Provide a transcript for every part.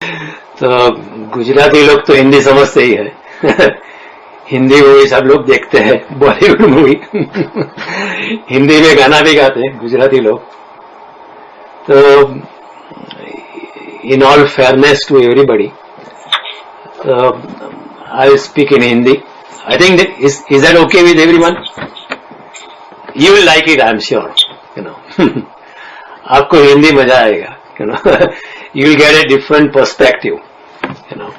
तो गुजराती लोग तो हिंदी समझते ही है। हिंदी मूवी सब लोग देखते हैं, बॉलीवुड मूवी। हिंदी में गाना भी गाते हैं गुजराती लोग। तो in all fairness to everybody, I speak in Hindi. I think that is that okay with everyone? You will like it, I am sure. You know, आपको हिंदी मजा आएगा. You know, you will get a different perspective. You know,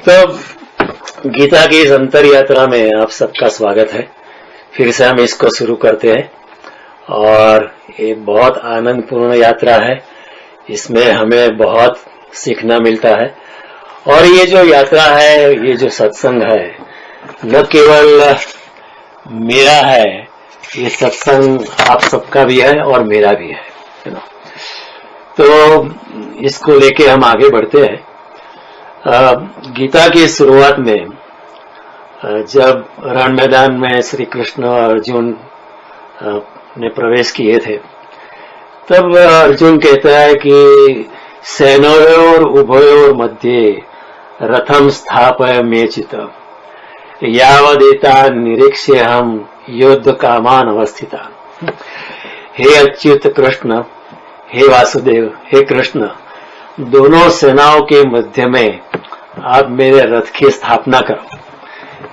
तो गीता की इस अंतर यात्रा में आप सबका स्वागत है. फिर से हम इसको शुरू करते हैं और ये बहुत आनंदपूर्ण यात्रा है. इसमें हमें बहुत सीखना मिलता है और ये जो यात्रा है, ये जो सत्संग है, न केवल मेरा है, ये सत्संग आप सबका भी है और मेरा भी है. तो इसको लेके हम आगे बढ़ते हैं. गीता की शुरुआत में जब रण मैदान में श्री कृष्ण और अर्जुन ने प्रवेश किए थे, तब अर्जुन कहता है कि सेनयोर उभयोर मध्ये रथम स्थापय मेचित यावदेता निरीक्ष्य हम युद्ध कामान अवस्थिता. हे अच्युत कृष्ण, हे वासुदेव, हे कृष्ण, दोनों सेनाओं के मध्य में आप मेरे रथ की स्थापना करो,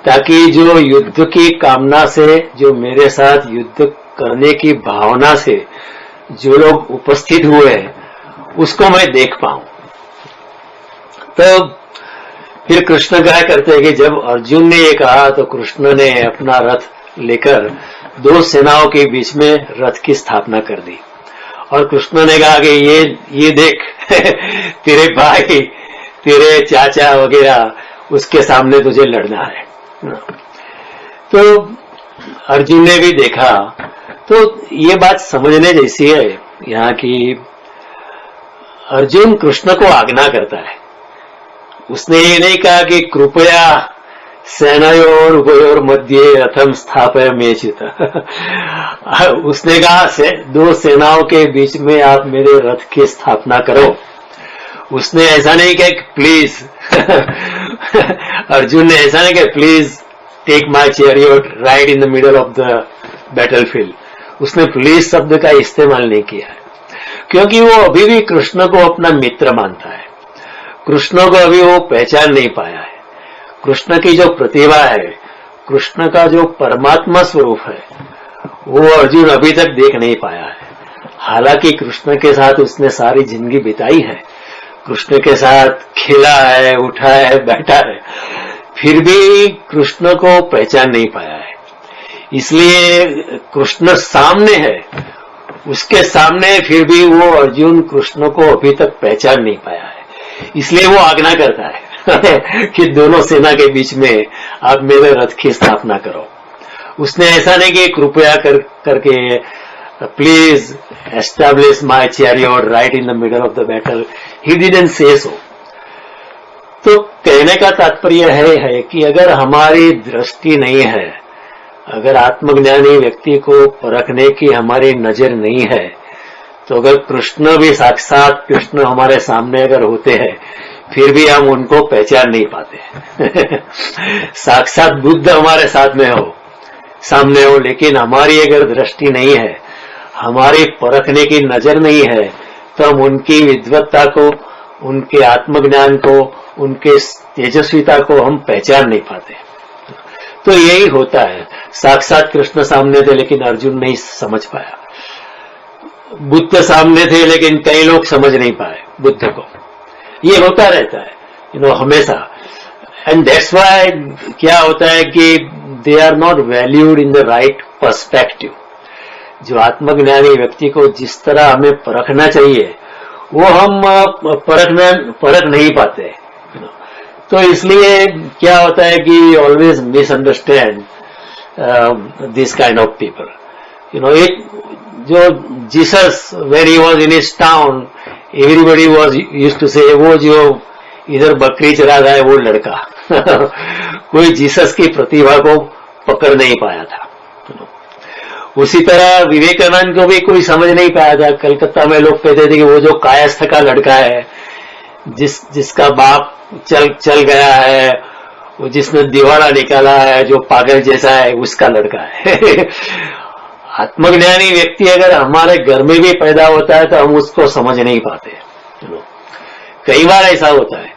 ताकि जो युद्ध की कामना से, जो मेरे साथ युद्ध करने की भावना से जो लोग उपस्थित हुए उसको मैं देख पाऊं. तो फिर कृष्ण क्या करते हैं कि जब अर्जुन ने ये कहा तो कृष्ण ने अपना रथ लेकर दो सेनाओं के बीच में रथ की स्थापना कर दी और कृष्ण ने कहा कि ये देख, तेरे भाई, तेरे चाचा वगैरह, उसके सामने तुझे लड़ना है. तो अर्जुन ने भी देखा. तो ये बात समझने जैसी है यहाँ की. अर्जुन कृष्ण को आज्ञा करता है. उसने ये नहीं कहा कि कृपया सेनायोर उभयोर मध्ये रथम स्थापय मेचित. उसने कहा दो सेनाओं के बीच में आप मेरे रथ की स्थापना करो. उसने ऐसा नहीं कहा कि प्लीज. अर्जुन ने ऐसा नहीं कहा please take my chariot ride in the middle of the battlefield. उसने प्लीज शब्द का इस्तेमाल नहीं किया है, क्योंकि वो अभी भी कृष्ण को अपना मित्र मानता है. कृष्ण को अभी वो पहचान नहीं पाया है. कृष्ण की जो प्रतिभा है, कृष्ण का जो परमात्मा स्वरूप है, वो अर्जुन अभी तक देख नहीं पाया है. हालांकि कृष्ण के साथ उसने सारी जिंदगी बिताई है, कृष्ण के साथ खेला है, उठा है, बैठा है, फिर भी कृष्ण को पहचान नहीं पाया है. इसलिए कृष्ण सामने है, उसके सामने फिर भी वो अर्जुन कृष्ण को अभी तक पहचान नहीं पाया है. इसलिए वो आज्ञा करता है कि दोनों सेना के बीच में आप मेरे रथ की स्थापना करो. उसने ऐसा नहीं कि कृपया करके please establish my chariot right in the middle of the battle. He didn't say so. तो कहने का तात्पर्य है कि अगर हमारी दृष्टि नहीं है, अगर आत्मज्ञानी व्यक्ति को परखने की हमारी नजर नहीं है, तो अगर कृष्ण भी साक्षात कृष्ण हमारे सामने अगर होते हैं, फिर भी हम उनको पहचान नहीं पाते. साक्षात बुद्ध हमारे साथ में हो, सामने हो, लेकिन हमारी अगर दृष्टि नहीं है, हमारी परखने की नजर नहीं है, तो हम उनकी विद्वत्ता को, उनके आत्मज्ञान को, उनके तेजस्विता को हम पहचान नहीं पाते. तो यही होता है. साक्षात कृष्ण सामने थे लेकिन अर्जुन नहीं समझ पाया. बुद्ध सामने थे लेकिन कई लोग समझ नहीं पाए बुद्ध को. ये होता रहता है हमेशा. एंड दैट्स व्हाई क्या होता है कि they are not valued in the right perspective. जो आत्मज्ञानी व्यक्ति को जिस तरह हमें परखना चाहिए, वो हम परख नहीं पाते. तो इसलिए क्या होता है कि always misunderstand this kind of people. एक जो Jesus when he was in his town, everybody was used to say वो जो इधर बकरी चरा रहा है वो लड़का. कोई जीसस की प्रतिभा को पकड़ नहीं पाया था. उसी तरह विवेकानंद को भी कोई समझ नहीं पाया था. कलकत्ता में लोग कहते थे कि वो जो कायस्थ का लड़का है, जिसका बाप चल गया है, वो जिसने दिवाला निकाला है, जो पागल जैसा है, उसका लड़का है। आत्मज्ञानी व्यक्ति अगर हमारे घर में भी पैदा होता है तो हम उसको समझ नहीं पाते। कई बार ऐसा होता है,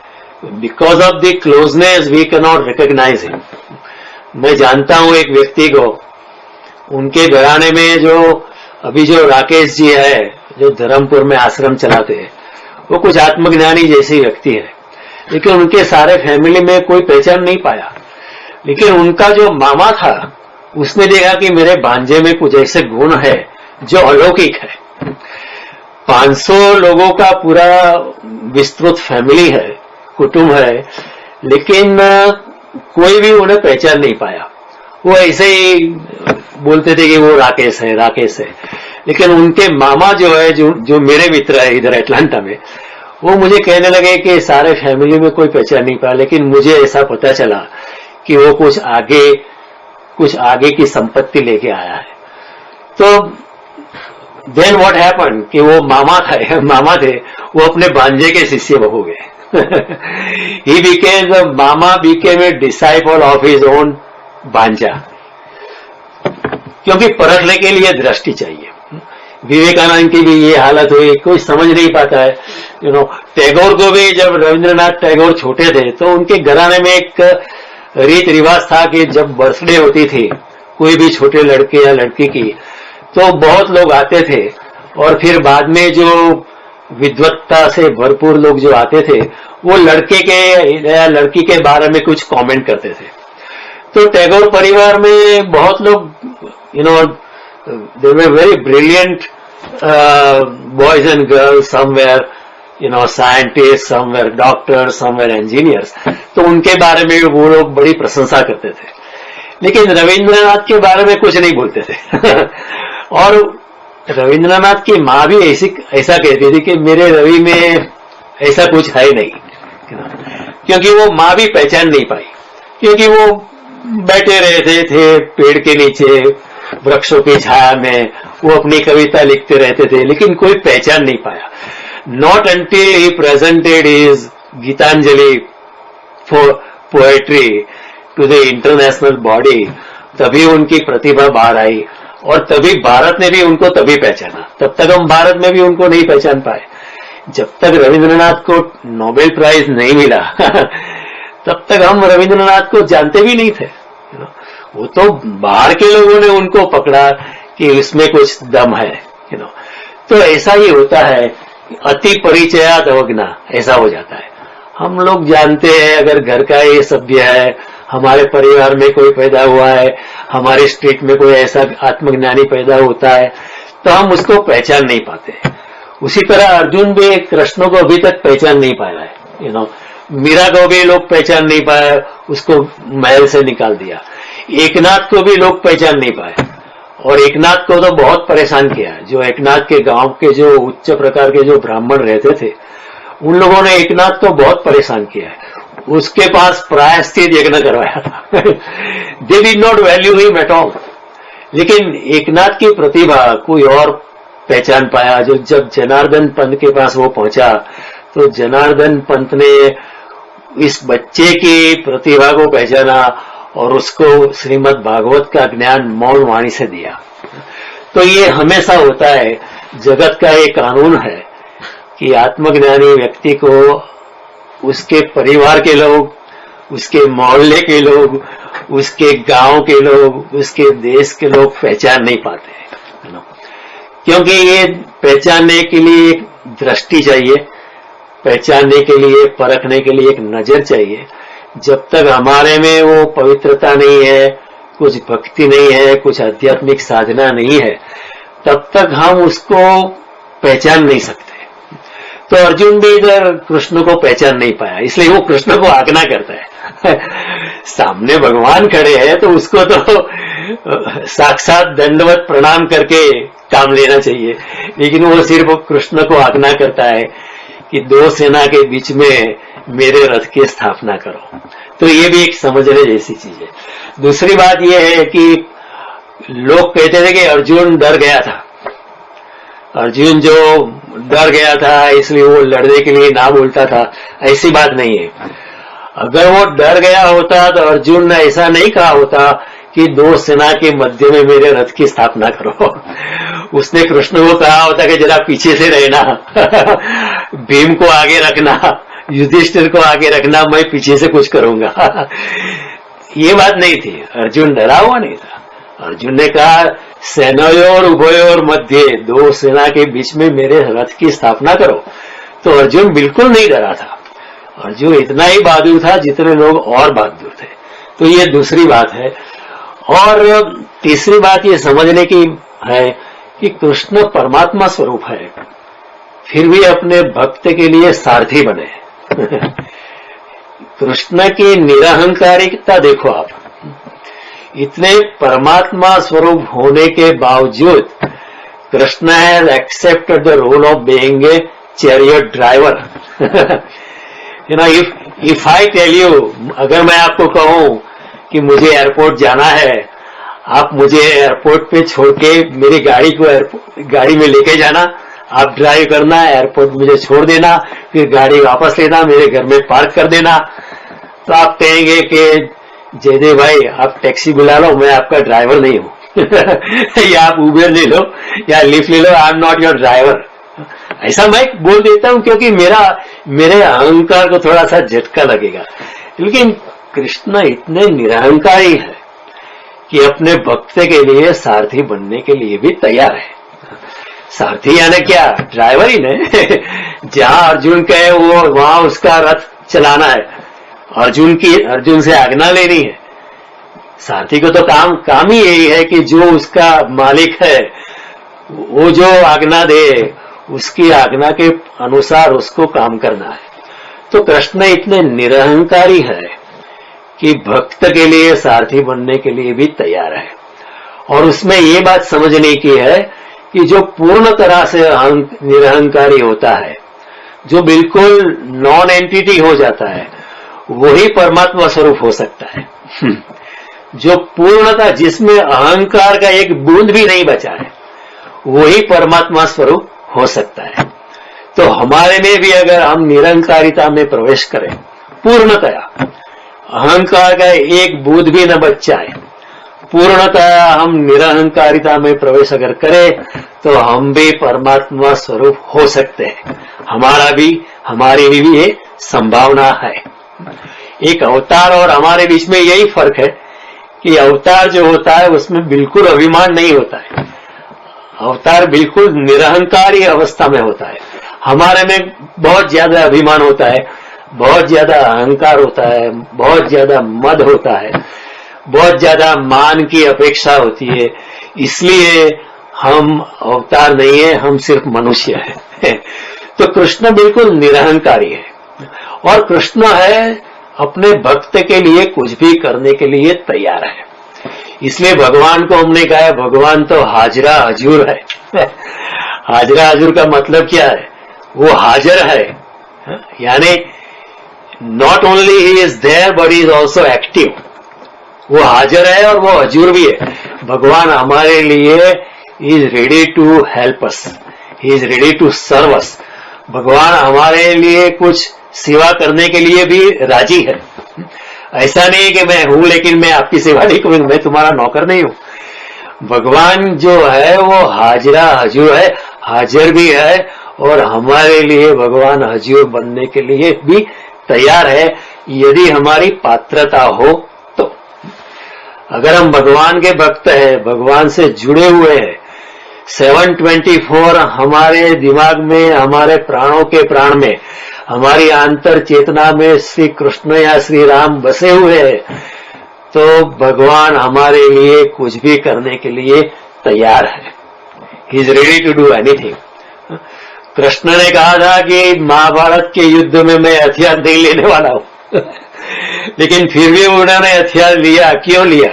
because of the closeness we can not recognise him. मैं जानता हूं एक व्यक्ति को, उनके घराने में जो राकेश जी है, जो धर्मपुर में आश्रम चलाते हैं, वो कुछ आत्मज्ञानी जैसे व्यक्ति है, लेकिन उनके सारे फैमिली में कोई पहचान नहीं पाया। लेकिन उनका जो मामा था, उसने देखा कि मेरे भांजे में कुछ ऐसे गुण है जो अलौकिक है। 500 लोगों का पूरा विस्तृत फैमिली है, कुटुंब है, लेकिन कोई भी उन्हें पहचान नहीं पाया। वो ऐसे ही बोलते थे कि वो राकेश है, राकेश है। लेकिन उनके मामा जो है, जो मेरे मित्र है इधर अटलांटा में, वो मुझे कहने लगे कि सारे फैमिली में कोई पहचान नहीं पाया, लेकिन मुझे ऐसा पता चला कि वो कुछ आगे की संपत्ति लेके आया है। तो देन व्हाट हैपन कि वो मामा थे, वो अपने भांजे के शिष्य हो गए। He became the mama became a disciple of his own भांजा, क्योंकि परखने के लिए दृष्टि चाहिए। विवेकानंद की भी ये हालत हुई, कोई समझ नहीं पाता है। टैगोर को भी, जब रविंद्रनाथ टैगोर छोटे थे तो उनके घराने में एक रीत रिवाज था कि जब बर्थडे होती थी कोई भी छोटे लड़के या लड़की की, तो बहुत लोग आते थे, और फिर बाद में जो विद्वत्ता से भरपूर लोग जो आते थे, वो लड़के के या लड़की के बारे में कुछ कमेंट करते थे। तो टैगोर परिवार में बहुत लोग, they were very brilliant boys and girls, some were scientists, some were doctors, some were engineers। तो उनके बारे में वो लोग बड़ी प्रशंसा करते थे, लेकिन रविंद्रनाथ के बारे में कुछ नहीं बोलते थे। और रविंद्रनाथ की माँ भी ऐसा कहती थी कि मेरे रवि में ऐसा कुछ है नहीं, क्योंकि वो माँ भी पहचान नहीं पाई, क्योंकि वो बैठे रहते थे पेड़ के नीचे, वृक्षों की छाया में, वो अपनी कविता लिखते रहते थे, लेकिन कोई पहचान नहीं पाया। Not until he presented his Gitanjali for poetry to the international body, तभी उनकी प्रतिभा बाहर आई, और तभी भारत ने भी उनको तभी पहचाना। तब तक हम भारत में भी उनको नहीं पहचान पाए। जब तक रविंद्रनाथ को नोबेल प्राइज नहीं मिला तब तक हम रविंद्रनाथ को जानते भी नहीं थे। वो तो बाहर के लोगों ने उनको पकड़ा कि इसमें कुछ दम है। तो ऐसा ही होता है, अति परिचयात अवज्ञा, ऐसा हो जाता है। हम लोग जानते हैं, अगर घर का ये सभ्य है, हमारे परिवार में कोई पैदा हुआ है, हमारी स्ट्रीट में कोई ऐसा आत्मज्ञानी पैदा होता है, तो हम उसको पहचान नहीं पाते। उसी तरह अर्जुन भी कृष्ण को अभी तक पहचान नहीं पाया है। मीरा को भी लोग पहचान नहीं पाए, उसको महल से निकाल दिया। एकनाथ को भी लोग पहचान नहीं पाए, और एकनाथ को तो बहुत परेशान किया। जो एकनाथ के गांव के जो उच्च प्रकार के जो ब्राह्मण रहते थे, उन लोगों ने एकनाथ को बहुत परेशान किया है। उसके पास प्रायश्चित यज्ञ करवाया था। They did not value him at all. लेकिन एकनाथ की प्रतिभा कोई और पहचान पाया। जब जनार्दन पंत के पास वो पहुंचा, तो जनार्दन पंत ने इस बच्चे की प्रतिभा को पहचाना और उसको श्रीमद् भागवत का ज्ञान मौन वाणी से दिया। तो ये हमेशा होता है, जगत का एक कानून है कि आत्मज्ञानी व्यक्ति को उसके परिवार के लोग, उसके मोहल्ले के लोग, उसके गांव के लोग, उसके देश के लोग पहचान नहीं पाते, क्योंकि ये पहचानने के लिए एक दृष्टि चाहिए, पहचानने के लिए, परखने के लिए एक नजर चाहिए। जब तक हमारे में वो पवित्रता नहीं है, कुछ भक्ति नहीं है, कुछ आध्यात्मिक साधना नहीं है, तब तक हम उसको पहचान नहीं सकते। तो अर्जुन भी इधर कृष्ण को पहचान नहीं पाया, इसलिए वो कृष्ण को आज्ञा करता है। सामने भगवान खड़े हैं तो उसको तो साक्षात दंडवत प्रणाम करके काम लेना चाहिए, लेकिन वो सिर्फ कृष्ण को आज्ञा करता है कि 2 सेना के बीच में मेरे रथ की स्थापना करो। तो ये भी एक समझने जैसी चीज है। दूसरी बात यह है कि लोग कहते थे कि अर्जुन डर गया था, अर्जुन जो डर गया था इसलिए वो लड़ने के लिए ना बोलता था, ऐसी बात नहीं है। अगर वो डर गया होता तो अर्जुन ने ऐसा नहीं कहा होता कि दो सेना के मध्य में मेरे रथ की स्थापना करो। उसने कृष्ण को कहा होता कि जरा पीछे से रहना, भीम को आगे रखना, युधिष्ठिर को आगे रखना, मैं पीछे से कुछ करूंगा। ये बात नहीं थी, अर्जुन डरा हुआ नहीं था। अर्जुन ने कहा सेनयोर उभयोर मध्य, दो सेना के बीच में मेरे रथ की स्थापना करो। तो अर्जुन बिल्कुल नहीं डरा था। अर्जुन इतना ही बहादुर था जितने लोग और बहादुर थे। तो ये दूसरी बात है। और तीसरी बात ये समझने की है कि कृष्ण परमात्मा स्वरूप है, फिर भी अपने भक्त के लिए सारथी बने। कृष्ण की निरहंकारिकता देखो आप, इतने परमात्मा स्वरूप होने के बावजूद Krishna has accepted the role of being a chariot driver. You know, if I tell you, अगर मैं आपको कहूं कि मुझे एयरपोर्ट जाना है, आप मुझे एयरपोर्ट पे छोड़ के मेरी गाड़ी को गाड़ी में लेके जाना, आप ड्राइव करना, एयरपोर्ट मुझे छोड़ देना, फिर गाड़ी वापस लेना, मेरे घर में पार्क कर देना, तो आप कहेंगे कि जयदेव भाई आप टैक्सी बुला लो, मैं आपका ड्राइवर नहीं हूं। या आप उबेर ले लो या लिफ्ट ले लो, I am not your driver. ऐसा मैं बोल देता हूं क्योंकि मेरे अहंकार को थोड़ा सा झटका लगेगा। लेकिन कृष्ण इतने निरहंकारी है कि अपने भक्त के लिए सारथी बनने के लिए भी तैयार है। सारथी यानी क्या, ड्राइवर ही नहीं। जहां अर्जुन कहे वो वहां उसका रथ चलाना है, अर्जुन से आज्ञा लेनी है। सारथी को तो काम ही यही है कि जो उसका मालिक है वो जो आज्ञा दे उसकी आज्ञा के अनुसार उसको काम करना है। तो कृष्ण इतने निरहंकारी है कि भक्त के लिए सारथी बनने के लिए भी तैयार है। और उसमें ये बात समझने की है कि जो पूर्ण तरह से निरहंकारी होता है, जो बिल्कुल नॉन एंटिटी हो जाता है, वही परमात्मा स्वरूप हो सकता है। जो पूर्णता, जिसमें अहंकार का एक बूंद भी नहीं बचा है, वही परमात्मा स्वरूप हो सकता है। तो हमारे में भी अगर हम निरंकारिता में प्रवेश करें, पूर्णतया अहंकार का एक बूंद भी न बच जाए, पूर्णतया हम निरहंकारिता में प्रवेश अगर करें, तो हम भी परमात्मा स्वरूप हो सकते हैं। हमारी भी ये संभावना है। एक अवतार और हमारे बीच में यही फर्क है कि अवतार जो होता है उसमें बिल्कुल अभिमान नहीं होता है, अवतार बिल्कुल निरहंकारी अवस्था में होता है। हमारे में बहुत ज्यादा अभिमान होता है, बहुत ज्यादा अहंकार होता है, बहुत ज्यादा मद होता है, बहुत ज्यादा मान की अपेक्षा होती है। इसलिए हम अवतार नहीं है, हम सिर्फ मनुष्य है। तो कृष्ण बिल्कुल निरहंकारी है और कृष्ण है अपने भक्त के लिए कुछ भी करने के लिए तैयार है। इसलिए भगवान को हमने कहा है भगवान तो हाजरा हजूर है। हाजरा हजूर का मतलब क्या है? वो हाजिर है, यानी not only he is there but he is also active. वो हाजिर है और वो हजूर भी है। भगवान हमारे लिए is ready to help us, he is ready to serve us. भगवान हमारे लिए कुछ सेवा करने के लिए भी राजी है। ऐसा नहीं कि मैं हूं लेकिन मैं आपकी सेवा नहीं करूंगा, मैं तुम्हारा नौकर नहीं हूं। भगवान जो है वो हाजिरा हजूर है, हाजिर भी है और हमारे लिए भगवान हजूर बनने के लिए भी तैयार है, यदि हमारी पात्रता हो तो। अगर हम भगवान के भक्त हैं, भगवान से जुड़े हुए हैं, 724 हमारे दिमाग में, हमारे प्राणों के प्राण में, हमारी आंतर चेतना में श्री कृष्ण या श्री राम बसे हुए हैं, तो भगवान हमारे लिए कुछ भी करने के लिए तैयार है। He is ready to do anything. Krishna ने कहा था कि महाभारत के युद्ध में मैं हथियार नहीं लेने वाला हूं। लेकिन फिर भी उन्होंने हथियार लिया। क्यों लिया?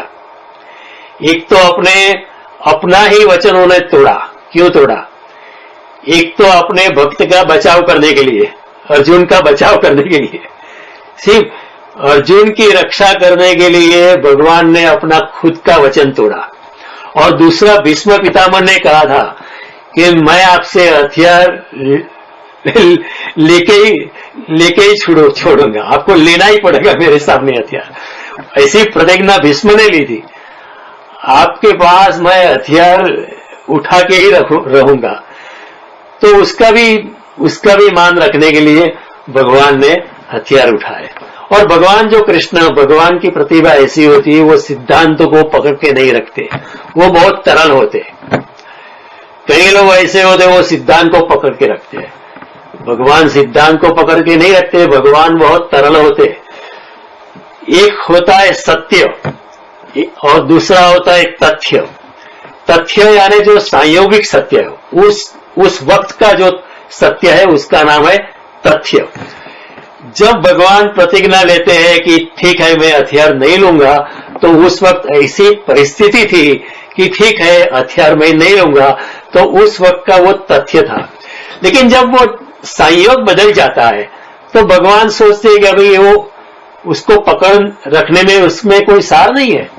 एक तो अपना ही वचन उन्होंने तोड़ा। क्यों तोड़ा? एक तो अपने भक्त का बचाव करने के लिए, अर्जुन का बचाव करने के लिए, सिर्फ अर्जुन की रक्षा करने के लिए भगवान ने अपना खुद का वचन तोड़ा। और दूसरा, भीष्म पितामह ने कहा था कि मैं आपसे हथियार लेके ही छोड़ूंगा, आपको लेना ही पड़ेगा मेरे सामने हथियार। ऐसी प्रतिज्ञा भीष्म ने ली थी, आपके पास मैं हथियार उठा के ही रहूंगा। तो उसका भी मान रखने के लिए भगवान ने हथियार उठाए। और भगवान जो कृष्ण, भगवान की प्रतिभा ऐसी होती है, वो सिद्धांतों को पकड़ के नहीं रखते, वो बहुत तरल होते। कई लोग ऐसे होते वो सिद्धांत को पकड़ के रखते हैं, भगवान सिद्धांत को पकड़ के नहीं रखते, भगवान बहुत तरल होते। एक होता है सत्य और दूसरा होता है तथ्य। तथ्य यानी जो संयोगिक सत्य है, उस वक्त का जो सत्य है उसका नाम है तथ्य। जब भगवान प्रतिज्ञा लेते हैं कि ठीक है मैं हथियार नहीं लूंगा, तो उस वक्त ऐसी परिस्थिति थी कि ठीक है हथियार मैं नहीं लूंगा, तो उस वक्त का वो तथ्य था। लेकिन जब वो संयोग बदल जाता है तो भगवान सोचते हैं कि अभी वो उसको पकड़ रखने में उसमें कोई सार नहीं है।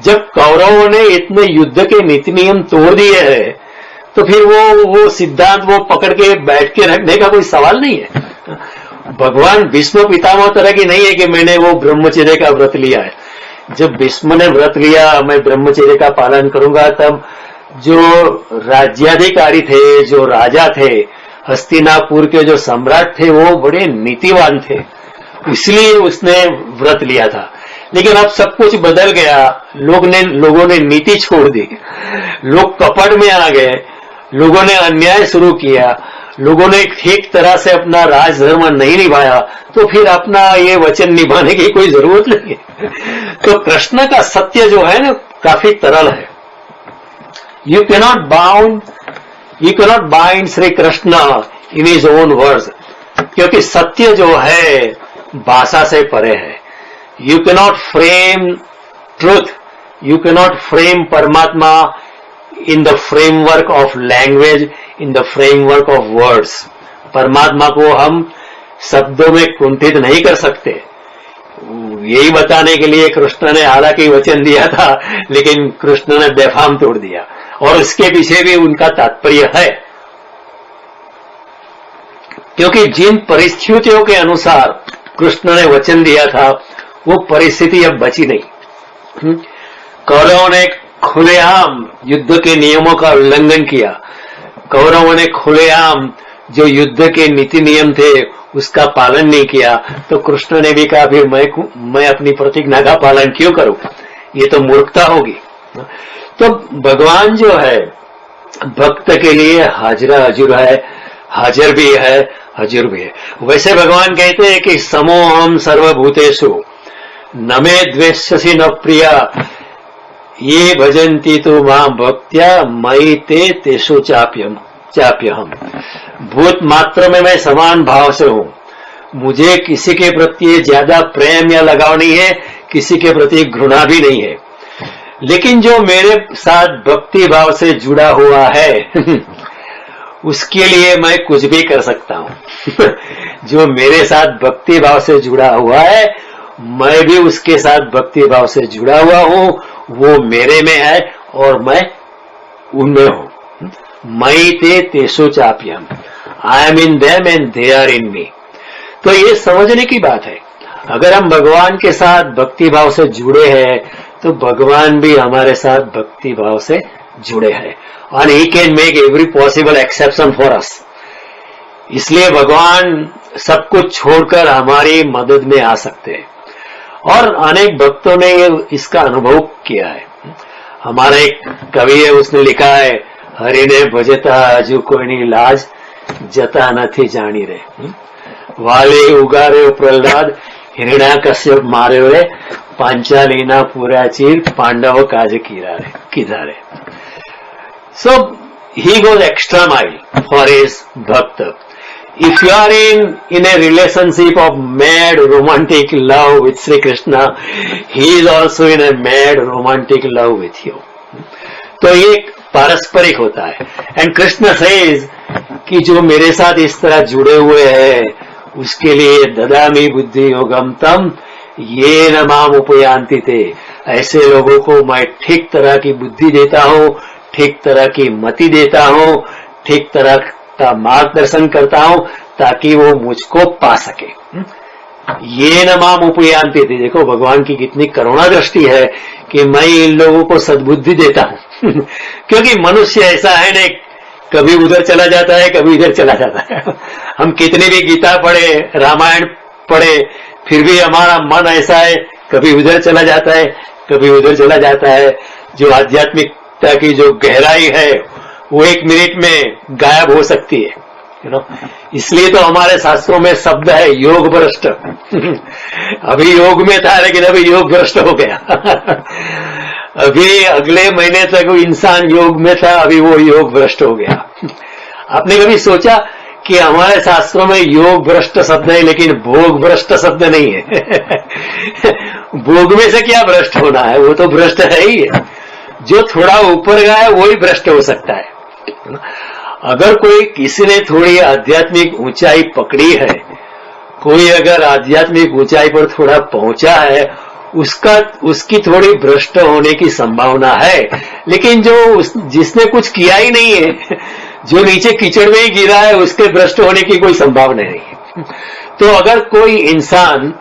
जब कौरवों ने इतने युद्ध के नीति नियम तोड़ दिए हैं, तो फिर वो सिद्धांत वो पकड़ के बैठ के रखने का कोई सवाल नहीं है। भगवान भीष्म पितामह तरह की नहीं है कि मैंने वो ब्रह्मचर्य का व्रत लिया है। जब भीष्म ने व्रत लिया मैं ब्रह्मचर्य का पालन करूंगा, तब जो राज्याधिकारी थे, जो राजा थे, हस्तिनापुर के जो सम्राट थे, वो बड़े नीतिवान थे, इसलिए उसने व्रत लिया था। लेकिन अब सब कुछ बदल गया, लोगों ने नीति छोड़ दी, लोग कपट में आ गए, लोगों ने अन्याय शुरू किया, लोगों ने ठीक तरह से अपना राजधर्म नहीं निभाया, तो फिर अपना ये वचन निभाने की कोई जरूरत नहीं है। तो कृष्ण का सत्य जो है ना काफी तरल है। You cannot bind Shri Krishna in his own words, क्योंकि सत्य जो है भाषा से परे है। You cannot frame truth, you cannot frame परमात्मा in the framework of language, in the framework of words. परमात्मा को हम शब्दों में कुंठित नहीं कर सकते। यही बताने के लिए कृष्ण ने हालांकि वचन दिया था, लेकिन कृष्ण ने बेफाम तोड़ दिया, और इसके पीछे भी उनका तात्पर्य है। क्योंकि जिन परिस्थितियों के अनुसार कृष्ण ने वचन दिया था, वो परिस्थिति अब बची नहीं। कौरवों ने खुलेआम युद्ध के नियमों का उल्लंघन किया, कौरवों ने खुलेआम जो युद्ध के नीति नियम थे उसका पालन नहीं किया, तो कृष्ण ने भी कहा फिर मैं अपनी प्रतिज्ञा का पालन क्यों करूं, ये तो मूर्खता होगी। तो भगवान जो है भक्त के लिए हाजिरा हजूर है, हाजिर भी है, हजूर भी है। वैसे भगवान कहते हैं कि समोहम सर्वभूतेषु न मे द्वेष्यसि न प्रिया, ये भजन्ति तो मां भक्त्या मयि ते तेषु चाप्यहम। भूत मात्र में मैं समान भाव से हूं, मुझे किसी के प्रति ज्यादा प्रेम या लगाव नहीं है, किसी के प्रति घृणा भी नहीं है। लेकिन जो मेरे साथ भक्ति भाव से जुड़ा हुआ है उसके लिए मैं कुछ भी कर सकता हूं। जो मेरे साथ भक्ति भाव से जुड़ा हुआ है, मैं भी उसके साथ भक्ति भाव से जुड़ा हुआ हूं, वो मेरे में है और मैं उनमें हूं। मयि ते तेषु चाप्यहम, I am in them and they are in me. तो ये समझने की बात है, अगर हम भगवान के साथ भक्ति भाव से जुड़े हैं, तो भगवान भी हमारे साथ भक्ति भाव से जुड़े हैं, और he can make every possible exception for us. इसलिए भगवान सब कुछ छोड़कर हमारी मदद में आ सकते हैं, और अनेक भक्तों ने इसका अनुभव किया है। हमारा एक कवि है, उसने लिखा है, हरि ने भजता हजू कोई लाज, जता नथी जानी रे। वाले उगारे प्रहलाद, हिरण्याकश्यप मारे रे, पांचालीना पूरा चीर, पांडव काज किधारे। So he goes extra mile for his bhakta. If you are in a relationship of mad romantic love with Sri Krishna, he is also in a mad romantic love with you. तो ये पारस्परिक होता है। And Krishna says कि जो मेरे साथ इस तरह जुड़े हुए हैं, उसके लिए ददामि बुद्धि योगम तम ये न माम उपयांति थे। ऐसे लोगों को मैं ठीक तरह की बुद्धि देता हूं, ठीक तरह की मति देता हूं, ठीक तरह का मार्गदर्शन करता हूं ताकि वो मुझको पा सके। ये न माम उपयांति थी। देखो भगवान की कितनी करुणा दृष्टि है कि मैं इन लोगों को सद्बुद्धि देता हूं क्योंकि मनुष्य ऐसा है न, कभी उधर चला जाता है, कभी इधर चला जाता है। हम कितनी भी गीता पढ़े, रामायण पढ़े, फिर भी हमारा मन ऐसा है, कभी उधर चला जाता है, कभी उधर चला जाता है। जो आध्यात्मिकता की जो गहराई है वो 1 मिनट में गायब हो सकती है, इसलिए तो हमारे शास्त्रों में शब्द है योग भ्रष्ट। अभी योग में था लेकिन अभी योग भ्रष्ट हो गया। अभी अगले महीने तक वो इंसान योग में था, अभी वो योग भ्रष्ट हो गया। आपने कभी सोचा कि हमारे शास्त्रों में योग भ्रष्ट शब्द है लेकिन भोग भ्रष्ट शब्द नहीं है। भोग में से क्या भ्रष्ट होना है, वो तो भ्रष्ट है ही है। जो थोड़ा ऊपर गया है वही भ्रष्ट हो सकता है। अगर कोई किसी ने थोड़ी आध्यात्मिक ऊंचाई पकड़ी है, कोई अगर आध्यात्मिक ऊंचाई पर थोड़ा पहुंचा है, उसकी थोड़ी भ्रष्ट होने की संभावना है। लेकिन जिसने कुछ किया ही नहीं है, जो नीचे कीचड़ में ही गिरा है, उसके भ्रष्ट होने की कोई संभावना नहीं है। तो अगर कोई इंसान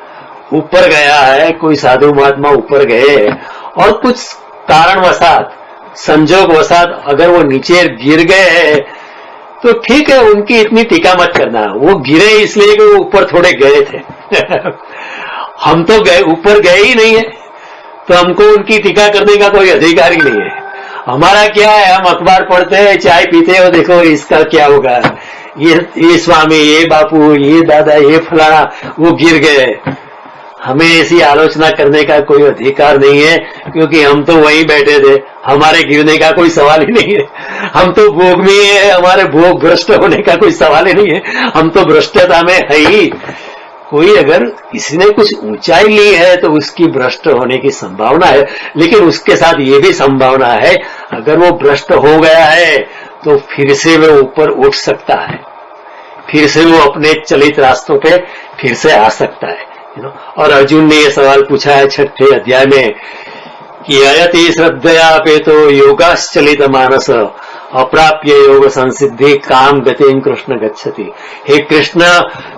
ऊपर गया है, कोई साधु महात्मा ऊपर गए और कुछ कारणवशात, संजोगवशात अगर वो नीचे गिर गए हैं, तो ठीक है, उनकी इतनी टीका मत करना। वो गिरे इसलिए कि वो ऊपर थोड़े गए थे। हम तो ऊपर गए ही नहीं है, तो हमको उनकी टीका करने का कोई अधिकार ही नहीं है। हमारा क्या है, हम अखबार पढ़ते हैं, चाय पीते हैं, देखो इसका क्या होगा, ये स्वामी, ये बापू, ये दादा, ये फलाना, वो गिर गए। हमें ऐसी आलोचना करने का कोई अधिकार नहीं है, क्योंकि हम तो वहीं बैठे थे, हमारे गिरने का कोई सवाल ही नहीं है। हम तो भोग में ही है, हमारे भोग भ्रष्ट होने का कोई सवाल ही नहीं है। हम तो भ्रष्टता में है ही। कोई अगर किसी ने कुछ ऊंचाई ली है तो उसकी भ्रष्ट होने की संभावना है, लेकिन उसके साथ ये भी संभावना है, अगर वो भ्रष्ट हो गया है तो फिर से वो ऊपर उठ सकता है, फिर से वो अपने चलित रास्तों पे फिर से आ सकता है। और अर्जुन ने ये सवाल पूछा है 6ठे अध्याय में कि अयति श्रद्धया पे तो योगाश्चलित मानस अप्राप्य योग संसिद्धि काम गतिं कृष्ण गच्छति। हे कृष्ण,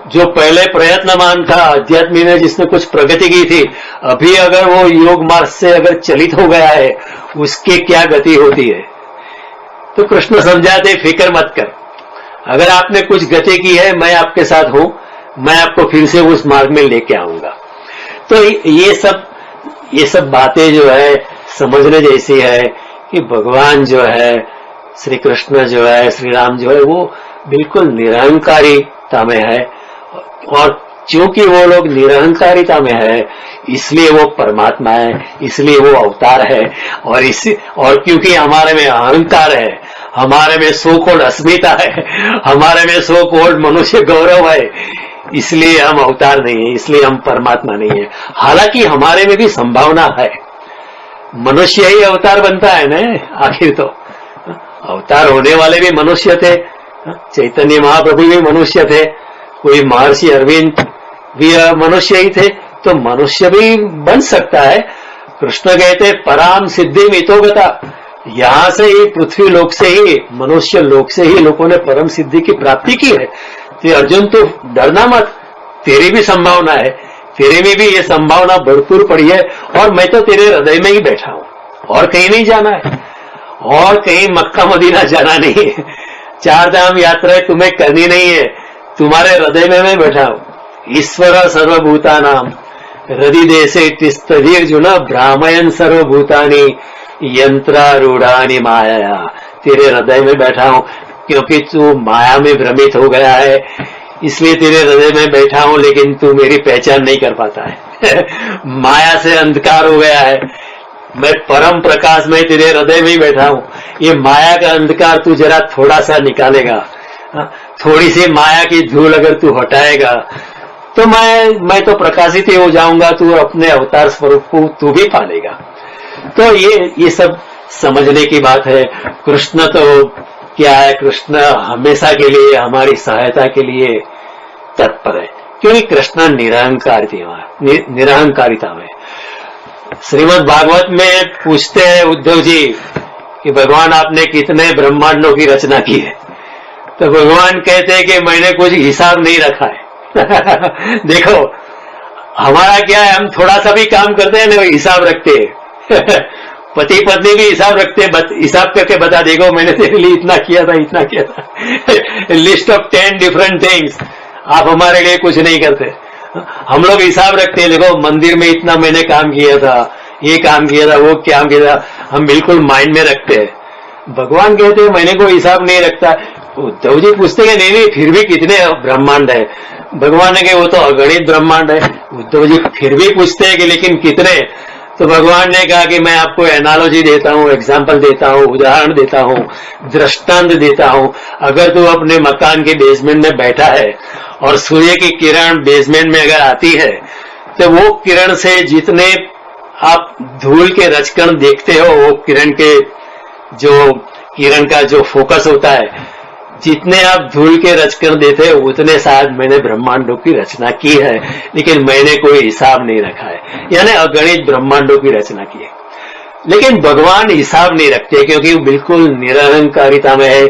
जो पहले प्रयत्नमान था अध्यात्म में, जिसने कुछ प्रगति की थी, अभी अगर वो योग मार्ग से अगर चलित हो गया है, उसकी क्या गति होती है? तो कृष्ण समझाते फिक्र मत कर, अगर आपने कुछ गति की है, मैं आपके साथ हूं, मैं आपको फिर से उस मार्ग में लेके आऊंगा। तो ये सब बातें जो है समझने जैसी है कि भगवान जो है, श्री कृष्ण जो है, श्री राम जो है, वो बिल्कुल निरहंकारिता में है। और क्योंकि वो लोग निरहंकारिता में है, इसलिए वो परमात्मा है, इसलिए वो अवतार है। और क्योंकि हमारे में अहंकार है, हमारे में सो कोड अस्मिता है, हमारे में सो कोड मनुष्य गौरव है, इसलिए हम अवतार नहीं है, इसलिए हम परमात्मा नहीं है। हालांकि हमारे में भी संभावना है, मनुष्य ही अवतार बनता है ना, आखिर तो अवतार होने वाले भी मनुष्य थे। चैतन्य महाप्रभु भी मनुष्य थे, कोई महर्षि अरविंद भी मनुष्य ही थे, तो मनुष्य भी बन सकता है। कृष्ण कहते पराम सिद्धि मितोगता, यहां से ही, पृथ्वी लोक से ही, मनुष्य लोक से ही लोगों ने परम सिद्धि की प्राप्ति की है। तो अर्जुन, तो डरना मत, तेरी भी संभावना है, तेरे में भी ये संभावना भरपूर पड़ी है, और मैं तो तेरे हृदय में ही बैठा हूं, और कहीं नहीं जाना है, और कहीं मक्का मदीना जाना नहीं है, 4 धाम यात्रा तुम्हें करनी नहीं है, तुम्हारे हृदय में मैं बैठा हूं। ईश्वर सर्वभूतानाम हृदय देशे तिष्ठतिर्जुन भ्रामयन् सर्वभूतानि यंत्रारूढ़ानि माया। तेरे हृदय में बैठा हूं, क्योंकि तू माया में भ्रमित हो गया है, इसलिए तेरे हृदय में बैठा हूं, लेकिन तू मेरी पहचान नहीं कर पाता है। माया से अंधकार हो गया है, मैं परम प्रकाश में तेरे हृदय में ही बैठा हूं। ये माया का अंधकार तू जरा थोड़ा सा निकालेगा, थोड़ी सी माया की धूल अगर तू हटाएगा, तो मैं तो प्रकाशित ही हो जाऊंगा, तू अपने अवतार स्वरूप को तू भी पालेगा। तो ये सब समझने की बात है। कृष्ण तो क्या है, कृष्ण हमेशा के लिए हमारी सहायता के लिए तत्पर है, क्योंकि कृष्ण निरहंकारिता में। श्रीमद् भागवत में पूछते हैं उद्धव जी कि भगवान आपने कितने ब्रह्मांडों की रचना की है। तो भगवान कहते हैं कि मैंने कुछ हिसाब नहीं रखा है। देखो हमारा क्या है, हम थोड़ा सा भी काम करते हैं ना हिसाब रखते हैं। पति पत्नी भी हिसाब रखते हैं, हिसाब करके बता, देखो मैंने तेरे लिए इतना किया था, इतना किया था। List of 10 different things. आप हमारे लिए कुछ नहीं करते। हम लोग हिसाब रखते हैं, देखो मंदिर में इतना मैंने काम किया था, ये काम किया था, वो काम किया था, हम बिल्कुल माइंड में रखते हैं। भगवान कहते हैं मैंने कोई हिसाब नहीं रखता। उद्धव जी पूछते हैं नहीं नहीं फिर भी कितने ब्रह्मांड है। भगवान ने कहा वो तो अगणित ब्रह्मांड है। उद्धव जी फिर भी पूछते हैं कि लेकिन कितने। तो भगवान ने कहा कि मैं आपको एनालॉजी देता हूं, एग्जाम्पल देता हूं, उदाहरण देता हूं, दृष्टांत देता हूं। अगर तू अपने मकान के बेसमेंट में बैठा है और सूर्य की किरण बेसमेंट में अगर आती है तो वो किरण से जितने आप धूल के रचकण देखते हो, वो किरण का जो फोकस होता है, जितने आप धूल के रचकण देते हो उतने शायद मैंने ब्रह्मांडों की रचना की है, लेकिन मैंने कोई हिसाब नहीं रखा है। यानी अगणित ब्रह्मांडों की रचना की है। लेकिन भगवान हिसाब नहीं रखते क्योंकि वो बिल्कुल निरहंकारिता में है,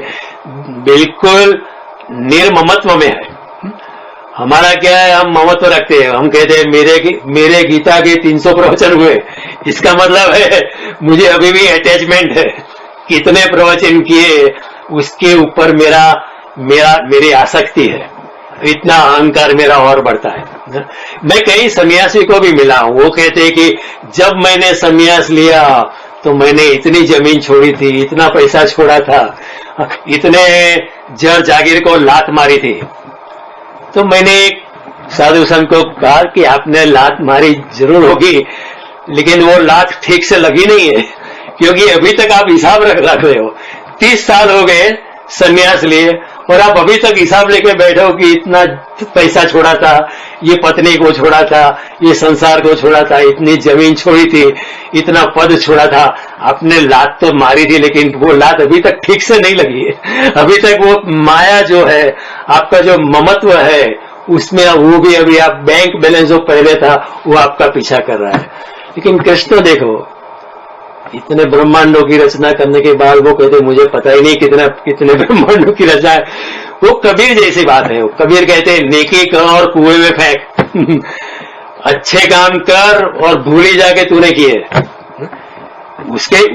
बिल्कुल निर्ममत्व में है। हमारा क्या है, हम ममत्व रखते हैं। हम कहते हैं मेरे गीता के 300 प्रवचन हुए, इसका मतलब है मुझे अभी भी अटैचमेंट है। कितने प्रवचन किए उसके ऊपर मेरी आसक्ति है, इतना अहंकार मेरा और बढ़ता है। मैं कई सन्यासी को भी मिला हूं, वो कहते हैं कि जब मैंने सन्यास लिया तो मैंने इतनी जमीन छोड़ी थी, इतना पैसा छोड़ा था, इतने जर जागीर को लात मारी थी। तो मैंने एक साधु संत को कहा कि आपने लात मारी जरूर होगी, लेकिन वो लात ठीक से लगी नहीं है, क्योंकि अभी तक आप हिसाब रख रहे हो। 30 साल हो गए सन्यास लिए और आप अभी तक हिसाब लेके बैठे हो कि इतना पैसा छोड़ा था, ये पत्नी को छोड़ा था, ये संसार को छोड़ा था, इतनी जमीन छोड़ी थी, इतना पद छोड़ा था। आपने लात तो मारी थी, लेकिन वो लात अभी तक ठीक से नहीं लगी है। अभी तक वो माया जो है, आपका जो ममत्व है, उसमें वो भी अभी आप बैंक बैलेंस जो पहले था वो आपका पीछा कर रहा है। लेकिन कृष्ण देखो, इतने ब्रह्मांडों की रचना करने के बाद वो कहते मुझे पता ही नहीं कितने ब्रह्मांडों की रचना है। वो कबीर जैसी बात है। कबीर कहते हैं नेकी कर और कुएं में फेंक। अच्छे काम कर और भूल ही जाके तूने किए,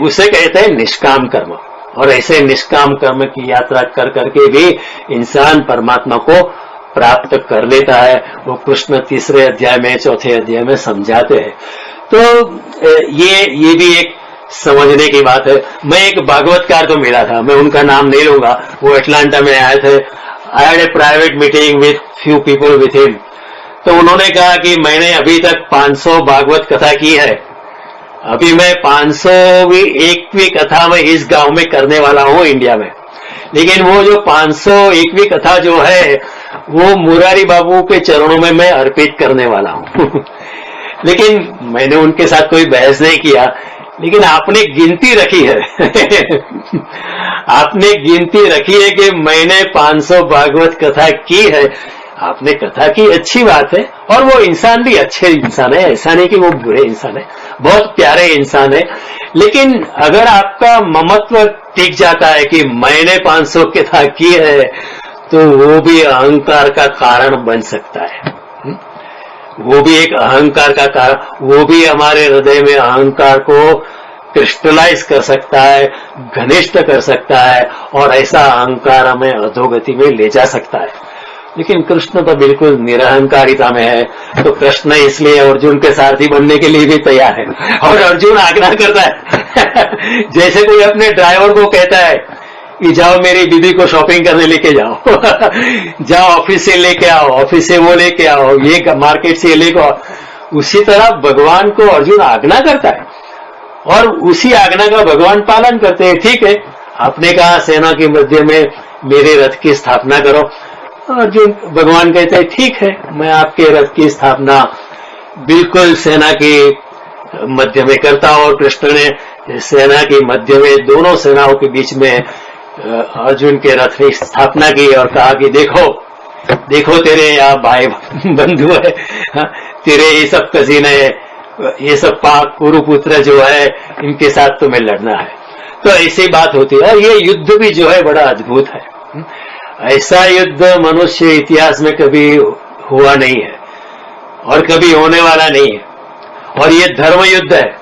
उसे कहते हैं निष्काम कर्म। और ऐसे निष्काम कर्म की यात्रा कर करके भी इंसान परमात्मा को प्राप्त कर लेता है। वो कृष्ण 3 अध्याय में 4 अध्याय में समझाते हैं। तो ये भी एक समझने की बात है। मैं एक भागवतकार को मिला था, मैं उनका नाम नहीं लूंगा, वो अटलांटा में आए थे। I had a private meeting with few people with him. तो उन्होंने कहा कि मैंने अभी तक 500 भागवत कथा की है, अभी मैं 501वीं कथा में इस गांव में करने वाला हूं इंडिया में। लेकिन वो जो 501वीं कथा जो है वो मुरारी बाबू के चरणों में मैं अर्पित करने वाला हूं। लेकिन मैंने उनके साथ कोई बहस नहीं किया, लेकिन आपने गिनती रखी है। आपने गिनती रखी है कि मैंने 500 भागवत कथा की है। आपने कथा की, अच्छी बात है। और वो इंसान भी अच्छे इंसान है, ऐसा नहीं कि वो बुरे इंसान है, बहुत प्यारे इंसान है। लेकिन अगर आपका ममत्व टिक जाता है कि मैंने 500 कथा की है, तो वो भी अहंकार का कारण बन सकता है। वो भी एक अहंकार का कारण, वो भी हमारे हृदय में अहंकार को क्रिस्टलाइज कर सकता है, घनिष्ठ कर सकता है, और ऐसा अहंकार हमें अधोगति में ले जा सकता है। लेकिन कृष्ण तो बिल्कुल निरहंकारिता में है। तो कृष्ण इसलिए अर्जुन के सारथी बनने के लिए भी तैयार है, और अर्जुन आज्ञा करता है। जैसे कोई अपने ड्राइवर को कहता है कि जाओ मेरी दीदी को शॉपिंग करने लेके जाओ, जाओ ऑफिस से लेके आओ, ऑफिस से वो लेके आओ, ये मार्केट से लेके आओ, उसी तरह भगवान को अर्जुन आज्ञा करता है और उसी आज्ञा का भगवान पालन करते हैं। ठीक है, आपने कहा सेना के मध्य में मेरे रथ की स्थापना करो। अर्जुन, भगवान कहते हैं ठीक है, मैं आपके रथ की स्थापना बिल्कुल सेना के मध्य में करता हूं। और कृष्ण ने सेना के मध्य में, दोनों सेनाओं के बीच में अर्जुन के रथ की स्थापना की और कहा कि देखो तेरे यहाँ भाई बंधु है, तेरे ये सब कजीन है, ये सब कुरुपुत्र जो है, इनके साथ तुम्हें लड़ना है। तो ऐसी बात होती है। और ये युद्ध भी जो है बड़ा अद्भुत है। ऐसा युद्ध मनुष्य इतिहास में कभी हुआ नहीं है और कभी होने वाला नहीं है। और ये धर्म युद्ध है,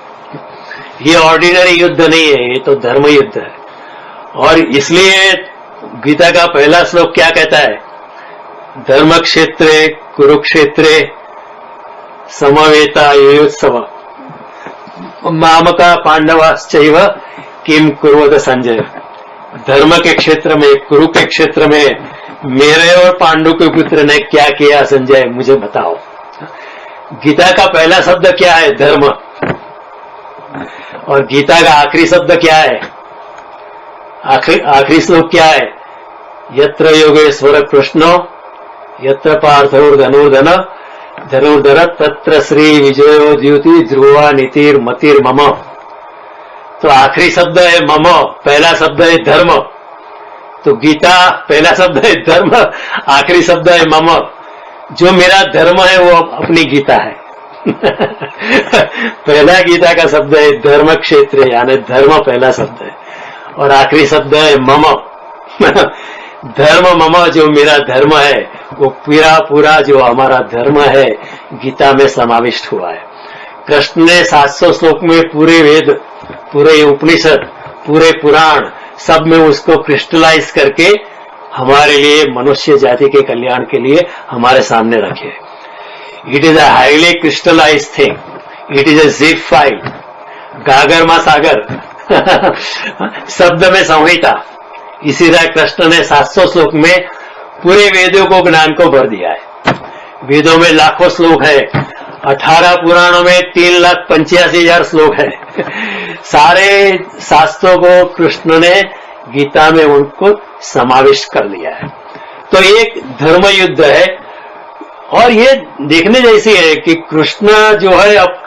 ये ऑर्डिनरी युद्ध नहीं है, ये तो धर्म युद्ध है। और इसलिए गीता का पहला श्लोक क्या कहता है? धर्म क्षेत्रे कुरुक्षेत्रे समवेता युयोत्सव मामका पांडवाश्चैव किम कुर्वत संजय। धर्म के क्षेत्र में, कुरु के क्षेत्र में मेरे और पांडु के पुत्र ने क्या किया संजय, मुझे बताओ। गीता का पहला शब्द क्या है? धर्म। और गीता का आखिरी शब्द क्या है? आखिरी श्लोक क्या है? यत्र योगेश्वर कृष्णो यत्र पार्थोर्धनुर्धन धनुर्धर तत्र श्री विजयो द्युति ध्रुवा नीतिर मतिर मम। तो आखिरी शब्द है मम, पहला शब्द है धर्म। तो गीता पहला शब्द है धर्म, आखिरी शब्द है मम। जो मेरा धर्म है वो अपनी गीता है। पहला गीता का शब्द है धर्म क्षेत्र, यानी धर्म पहला शब्द है, और आखिरी शब्द है मम। धर्म मम, जो मेरा धर्म है वो पूरा जो हमारा धर्म है गीता में समाविष्ट हुआ है। कृष्ण ने 700 श्लोक में पूरे वेद, पूरे उपनिषद, पूरे पुराण सब में उसको क्रिस्टलाइज करके हमारे लिए, मनुष्य जाति के कल्याण के लिए हमारे सामने रखे। It is a highly crystallize thing, it is a zip file, गागर मा सागर। शब्द में संहिता। इसी तरह कृष्ण ने 700 श्लोक में पूरे वेदों को, ज्ञान को भर दिया है। वेदों में लाखों श्लोक है, 18 पुराणों में 3,85,000 श्लोक है। सारे शास्त्रों को कृष्ण ने गीता में उनको समाविष्ट कर लिया है। तो एक धर्म युद्ध है। और ये देखने जैसी है कि कृष्ण जो है, अब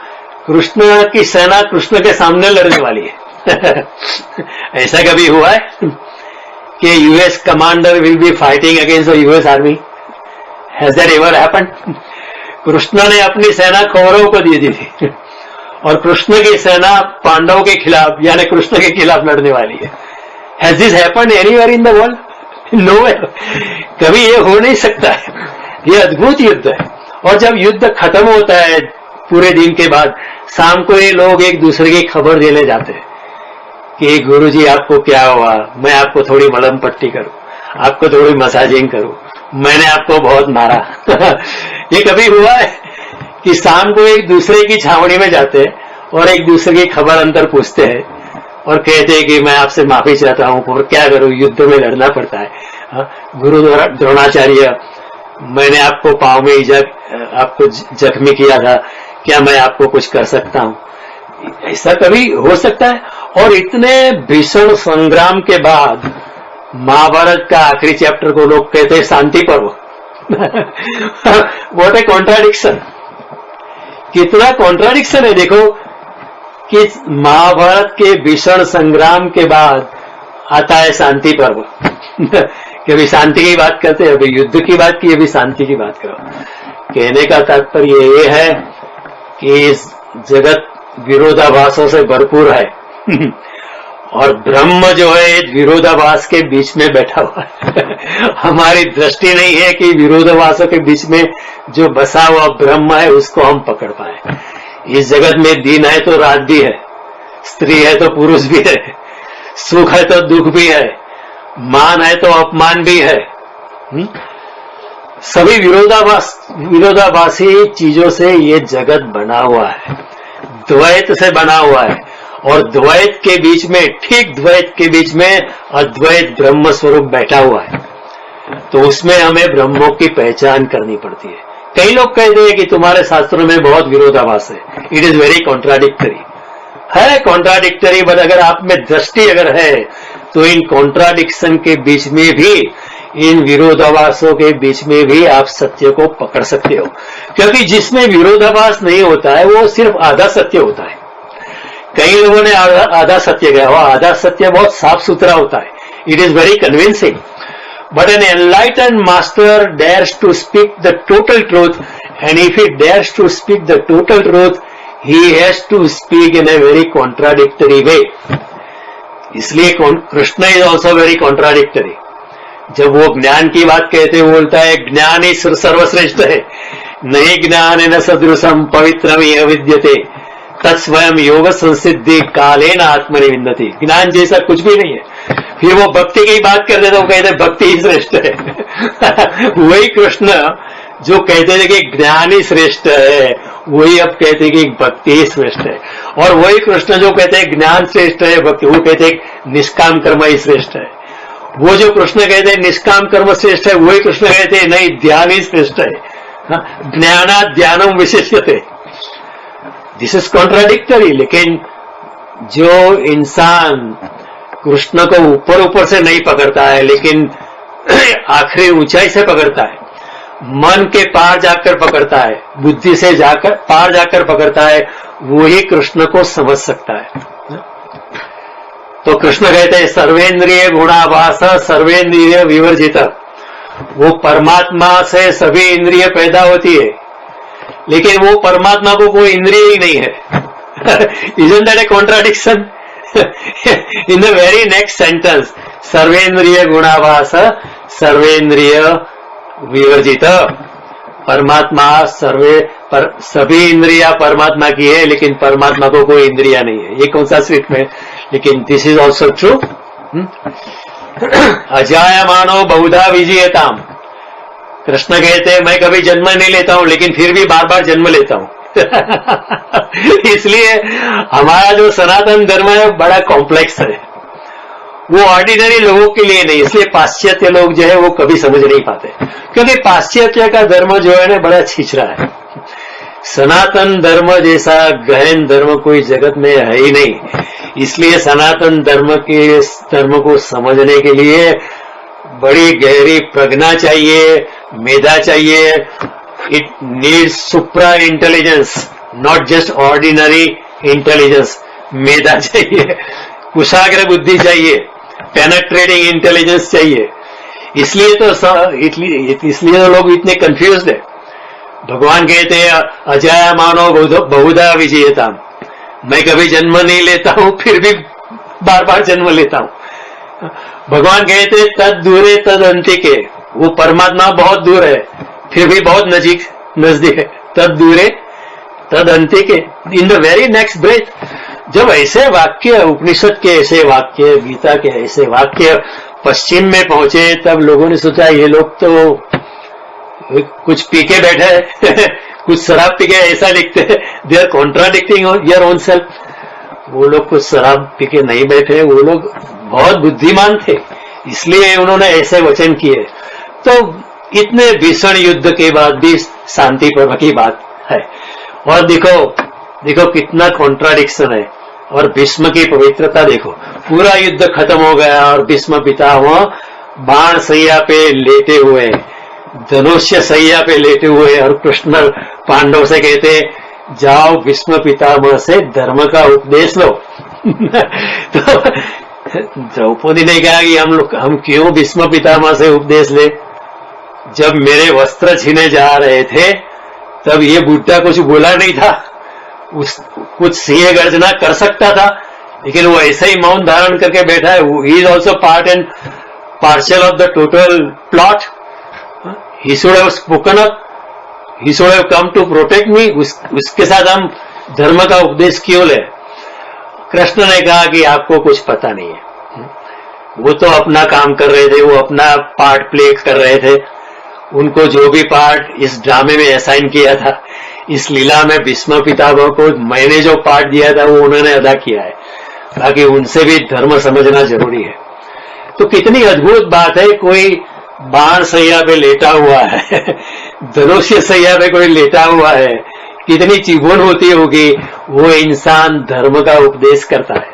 कृष्ण की सेना कृष्ण के सामने लड़ने वाली है। ऐसा कभी हुआ है कि US commander will be fighting against the US army? Has that ever happened? Krishna ने अपनी सेना कौरवों को दे दी थी और कृष्ण की सेना पांडवों के खिलाफ, यानी कृष्ण के खिलाफ लड़ने वाली है। Has this happened anywhere in the world? Nowhere. कभी ये हो नहीं सकता है। ये अद्भुत युद्ध है। और जब युद्ध खत्म होता है पूरे दिन के बाद, शाम को ये लोग एक दूसरे की खबर देने जाते हैं कि गुरुजी आपको क्या हुआ, मैं आपको थोड़ी मलहम पट्टी करूं, आपको थोड़ी मसाजिंग करूं, मैंने आपको बहुत मारा। ये कभी हुआ है कि शाम को एक दूसरे की छावनी में जाते हैं और एक दूसरे की खबर अंतर पूछते हैं और कहते हैं कि मैं आपसे माफी चाहता हूं, पर क्या करूं, युद्ध में लड़ना पड़ता है। गुरु द्रोणाचार्य, मैंने आपको पांव में आपको जख्मी किया था, क्या मैं आपको कुछ कर सकता हूं? ऐसा कभी हो सकता है? और इतने भीषण संग्राम के बाद महाभारत का आखिरी चैप्टर को लोग कहते हैं शांति पर्व। What A contradiction! कितना कॉन्ट्राडिक्शन है। देखो कि महाभारत के भीषण संग्राम के बाद आता है शांति पर्व। कि अभी शांति की बात करते हैं, अभी युद्ध की बात की, अभी शांति की बात करो। कहने का तात्पर्य ये है कि इस जगत विरोधाभासों से भरपूर है और ब्रह्म जो है विरोधाभास के बीच में बैठा हुआ है। हमारी दृष्टि नहीं है कि विरोधाभासों के बीच में जो बसा हुआ ब्रह्म है उसको हम पकड़ पाए। इस जगत में दिन है तो रात भी है, स्त्री है तो पुरुष भी है, सुख है तो दुख भी है, मान है तो अपमान भी है। सभी विरोधाभासी चीजों से ये जगत बना हुआ है, द्वैत से बना हुआ है। और द्वैत के बीच में, ठीक द्वैत के बीच में अद्वैत ब्रह्म स्वरूप बैठा हुआ है। तो उसमें हमें ब्रह्मों की पहचान करनी पड़ती है। कई लोग कहते हैं कि तुम्हारे शास्त्रों में बहुत विरोधाभास है, इट इज वेरी कॉन्ट्राडिक्टरी। है कॉन्ट्राडिक्टरी, बट अगर आप में दृष्टि अगर है तो इन कॉन्ट्राडिक्शन के बीच में भी, इन विरोधाभासों के बीच में भी आप सत्य को पकड़ सकते हो। क्योंकि जिसमें विरोधाभास नहीं होता है वो सिर्फ आधा सत्य होता है। कई लोगों ने आधा सत्य कहा, वो आधा सत्य बहुत साफ सुथरा होता है, it is very convincing. But an enlightened master dares to speak the total truth, and if he dares to speak the total truth, he has to speak in a very contradictory way. इसलिए Krishna is also very contradictory. जब वो ज्ञान की बात कहते हुए बोलता है ज्ञान ही सर्वश्रेष्ठ है, नहीं ज्ञान न सदृशम पवित्रम विद्यते तत्स्वयं योग संसिद्धि कालेन आत्मनि विन्दति। ज्ञान जैसा कुछ भी नहीं है। फिर वो भक्ति की बात करते तो कहते भक्ति ही श्रेष्ठ है। वही कृष्ण जो कहते थे कि ज्ञान ही श्रेष्ठ है, वही अब कहते कि भक्ति ही श्रेष्ठ है। और वही कृष्ण जो कहते हैं ज्ञान श्रेष्ठ है, भक्ति, वो कहते हैं निष्काम कर्म ही श्रेष्ठ है। वो जो कृष्ण कहते हैं निष्काम कर्म श्रेष्ठ है, वही कृष्ण कहते हैं नहीं, ध्यान ही श्रेष्ठ है। ज्ञानात् ध्यानम विशिष्यते। This is contradictory. लेकिन जो इंसान कृष्ण को ऊपर ऊपर से नहीं पकड़ता है, लेकिन आखिरी ऊंचाई से पकड़ता है, मन के पार जाकर पकड़ता है, बुद्धि से जाकर पार जाकर पकड़ता है, वही कृष्ण को समझ सकता है। तो कृष्ण कहते हैं सर्वेंद्रिय गुणाभास सर्वेंद्रिय विवर्जित। वो परमात्मा से सभी इंद्रिय पैदा होती है, लेकिन वो परमात्मा को कोई इंद्रिय ही नहीं है। Isn't that a contradiction? In the very next sentence, सर्वेंद्रिय गुणाभास सर्वेंद्रिय विवर्जित। परमात्मा सभी इंद्रिया परमात्मा की है, लेकिन परमात्मा को कोई इंद्रिया नहीं है। ये कौन सा स्टेटमेंट? लेकिन दिस इज ऑल्सो ट्रू। अजायमानो बहुधा विजयताम। कृष्ण कहते हैं मैं कभी जन्म नहीं लेता हूं, लेकिन फिर भी बार बार जन्म लेता हूं। इसलिए हमारा जो सनातन धर्म है बड़ा कॉम्प्लेक्स है, वो ऑर्डिनरी लोगों के लिए नहीं। इसलिए पाश्चात्य लोग जो है वो कभी समझ नहीं पाते, क्योंकि पाश्चात्य का धर्म जो है ना बड़ा छिछरा है। सनातन धर्म जैसा गहन धर्म कोई जगत में है ही नहीं। इसलिए सनातन धर्म को समझने के लिए बड़ी गहरी प्रज्ञा चाहिए, मेधा चाहिए। It needs supra intelligence, not just ordinary intelligence. मेधा चाहिए, कुशाग्र बुद्धि चाहिए, पेनेट्रेटिंग इंटेलिजेंस चाहिए। इसलिए तो लोग इतने कंफ्यूज्ड है। भगवान कहते हैं अजायमानो बहुधा विजयता। मैं कभी जन्म नहीं लेता हूं, फिर भी बार बार जन्म लेता हूं। भगवान कहते तद दूरे तद अंतिके। वो परमात्मा बहुत दूर है, फिर भी बहुत नजदीक है। तद दूरे तद अंतिके, in the very next breath. जब ऐसे वाक्य, उपनिषद के ऐसे वाक्य, गीता के ऐसे वाक्य पश्चिम में पहुंचे, तब लोगों ने सोचा ये लोग तो कुछ पी के बैठे हैं, कुछ शराब पी के ऐसा लिखते हैं। They are contradicting your own self. वो लोग कुछ शराब पी के नहीं बैठे, वो लोग बहुत बुद्धिमान थे, इसलिए उन्होंने ऐसे वचन किए। तो इतने भीषण युद्ध के बाद भी शांति पर्व की बात है। और देखो कितना कॉन्ट्राडिक्शन है। और भीष्म की पवित्रता देखो, पूरा युद्ध खत्म हो गया और भीष्म पितामह बाण सैया पे लेटे हुए, धनुष्य सैया पे लेटे हुए, और कृष्ण पांडव से कहते जाओ भीष्म पितामह से धर्म का उपदेश लो। तो द्रौपदी ने कहा कि हम क्यों भीष्म पितामह से उपदेश ले? जब मेरे वस्त्र छीने जा रहे थे तब ये बुड्ढा कुछ बोला नहीं था, कुछ सिंह गर्जना कर सकता था, लेकिन वो ऐसे ही मौन धारण करके बैठा है। He is also part and partial of the total plot. He should have spoken up, he should have come to protect me. उसके साथ हम धर्म का उपदेश क्यों ले? कृष्ण ने कहा कि आपको कुछ पता नहीं है। वो तो अपना काम कर रहे थे, वो अपना पार्ट प्ले कर रहे थे। उनको जो भी पार्ट इस ड्रामे में असाइन किया था, इस लीला में भीष्म पितामह को मैंने जो पार्ट दिया था वो उन्होंने अदा किया है। बाकी उनसे भी धर्म समझना जरूरी है। तो कितनी अद्भुत बात है, कोई बाण सैया पे लेटा हुआ है, धनुष्य सैया पे कोई लेटा हुआ है, कितनी चिभुन होती होगी, वो इंसान धर्म का उपदेश करता है।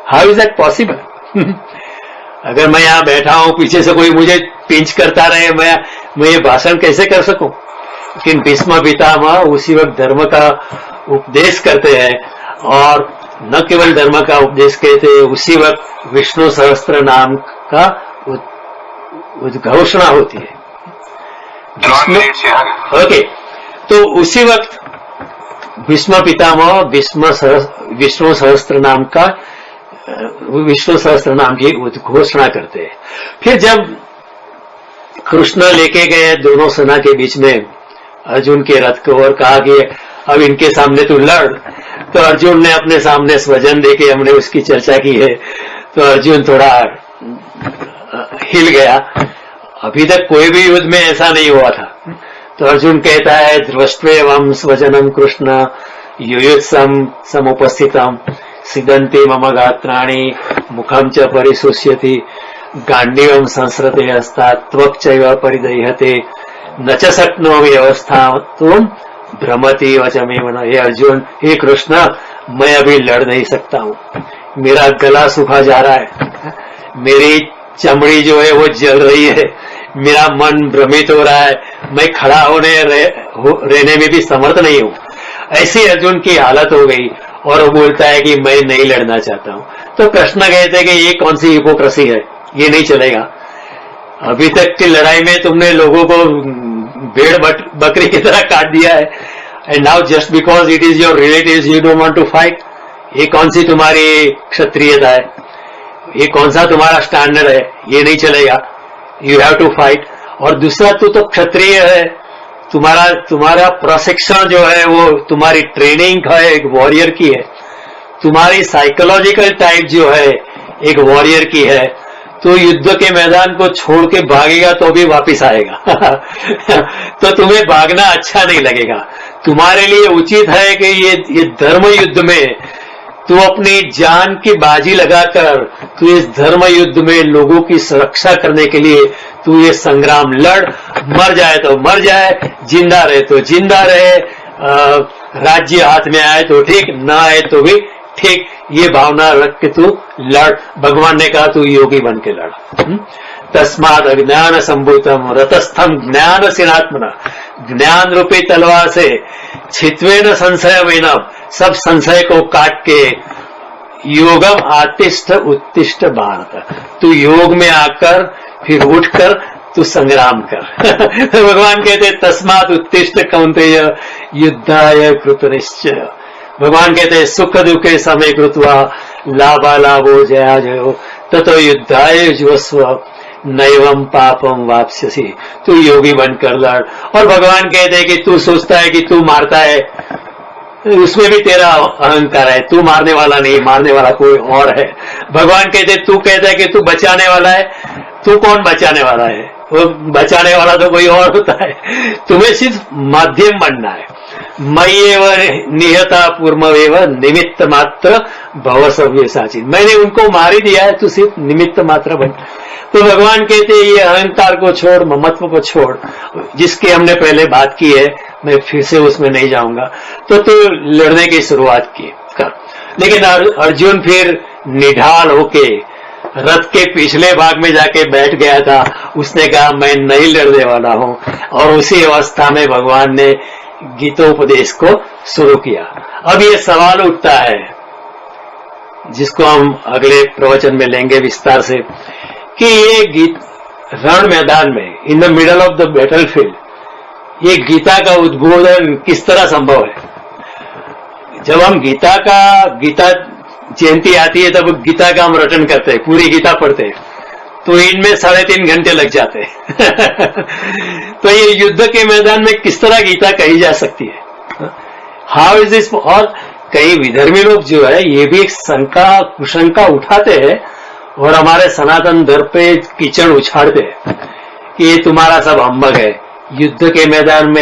How is that possible? अगर मैं यहां बैठा हूं, पीछे से कोई मुझे पिंच करता रहे, मैं ये भाषण कैसे कर सकूं? लेकिन भीष्म पितामह उसी वक्त धर्म का उपदेश करते हैं, और न केवल धर्म का उपदेश कहते हैं, उसी वक्त विष्णु सहस्त्र नाम का उद्घोषणा होती है। ओके, तो उसी वक्त भीष्म पितामह विष्णु सहस्त्र नाम का विष्णु सहस्त्र नाम की घोषणा करते हैं। फिर जब कृष्ण लेके गए दोनों सेना के बीच में अर्जुन के रथ को और कहा कि अब इनके सामने तू लड़, तो अर्जुन ने अपने सामने स्वजन देके, हमने उसकी चर्चा की है, तो अर्जुन थोड़ा हिल गया। अभी तक कोई भी युद्ध में ऐसा नहीं हुआ था। तो अर्जुन कहता है ध्रुवस्त्वेवं स्वजनम कृष्ण युयुत्सम समुपस्थितम सिदन्ति मम गात्राणि मुखम च परिशुष्यति गांडीवम संस्रते हस्तात् त्वक् चैव परिदह्यते न च शक्नोमि अवस्थातुं भ्रमति वचमेव न। हे अर्जुन, हे कृष्ण, मैं अभी लड़ नहीं सकता हूँ, मेरा गला सूखा जा रहा है, मेरी चमड़ी जो है वो जल रही है, मेरा मन भ्रमित हो रहा है, मैं खड़ा रहने में भी समर्थ नहीं हूँ। ऐसी अर्जुन की हालत हो गई और वो बोलता है कि मैं नहीं लड़ना चाहता हूँ। तो कृष्ण कहते हैं कि ये कौन सी हिपोक्रेसी है, ये नहीं चलेगा। अभी तक की लड़ाई में तुमने लोगों को भेड़ बकरी की तरह काट दिया है, and now just because it is your relatives you don't want to fight. ये कौन सी तुम्हारी क्षत्रियता है, ये कौन सा तुम्हारा स्टैंडर्ड है, ये नहीं चलेगा, यू हैव टू फाइट। और दूसरा, तू तो क्षत्रिय है, तुम्हारा प्रशिक्षण जो है वो तुम्हारी ट्रेनिंग है एक वॉरियर की है, तुम्हारी साइकोलॉजिकल टाइप जो है एक वॉरियर की है। तो युद्ध के मैदान को छोड़ के भागेगा तो भी वापस आएगा तो तुम्हें भागना अच्छा नहीं लगेगा। तुम्हारे लिए उचित है कि ये धर्म युद्ध में तू अपनी जान की बाजी लगाकर तू इस धर्म युद्ध में लोगों की सुरक्षा करने के लिए तू ये संग्राम लड़, मर जाए तो मर जाए, जिंदा रहे तो जिंदा रहे, राज्य हाथ में आए तो ठीक, ना आए तो भी ठीक, ये भावना रख के तू लड़। भगवान ने कहा तू योगी बन के लड़। तस्माद अज्ञान संभूतम रतस्थम ज्ञान सिनात्मना, ज्ञान रूपी तलवार से छित्वेन संशय वेनम, सब संशय को काट के योगम आतिष्ठ उत्तिष्ठ भारत, तू योग में आकर फिर उठकर तू संग्राम कर भगवान कहते तस्मात् उत्तिष्ठ कौन्तेय युद्धाय कृतनिश्चय। भगवान कहते हैं सुख दुखे समय कृत्वा लाभालाभो जया जयो ततो युद्धाय जुवस्व नैवम पापम वाप्स्यसि, तू योगी बनकर लड़। और भगवान कहते हैं कि तू सोचता है कि तू मारता है, उसमें भी तेरा अहंकार है, तू मारने वाला नहीं, मारने वाला कोई और है। भगवान कहते तू कहता है कि तू बचाने वाला है, तू कौन बचाने वाला है, वो बचाने वाला तो कोई और होता है, तुम्हें सिर्फ माध्यम बनना है। मय्येव निहता पूर्वमेव निमित्त मात्र भव सव्यसाची, मैंने उनको मार ही दिया है, तू सिर्फ निमित्त मात्र बन। तो भगवान कहते हैं ये अहंकार को छोड़, ममत्व को छोड़, जिसकी हमने पहले बात की है, मैं फिर से उसमें नहीं जाऊंगा। तो तू लड़ने की शुरुआत की कर। लेकिन अर्जुन फिर निढाल होके रथ के पिछले भाग में जाके बैठ गया था। उसने कहा मैं नहीं लड़ने वाला हूं, और उसी अवस्था में भगवान ने गीतोपदेश को शुरू किया। अब ये सवाल उठता है जिसको हम अगले प्रवचन में लेंगे विस्तार से, कि ये गीत रण मैदान में इन the middle of the battlefield ये गीता का उद्बोधन किस तरह संभव है। जब हम गीता जयंती आती है तब गीता का हम रटन करते हैं, पूरी गीता पढ़ते हैं, तो इनमें 3.5 घंटे लग जाते हैं तो ये युद्ध के मैदान में किस तरह गीता कही जा सकती है, हाउ इज दिस। और कई विधर्मी लोग जो है ये भी एक कुशंका उठाते हैं और हमारे सनातन धर्म पे कीचड़ उछाड़ते हैं कि ये तुम्हारा सब हम्बग है। युद्ध के मैदान में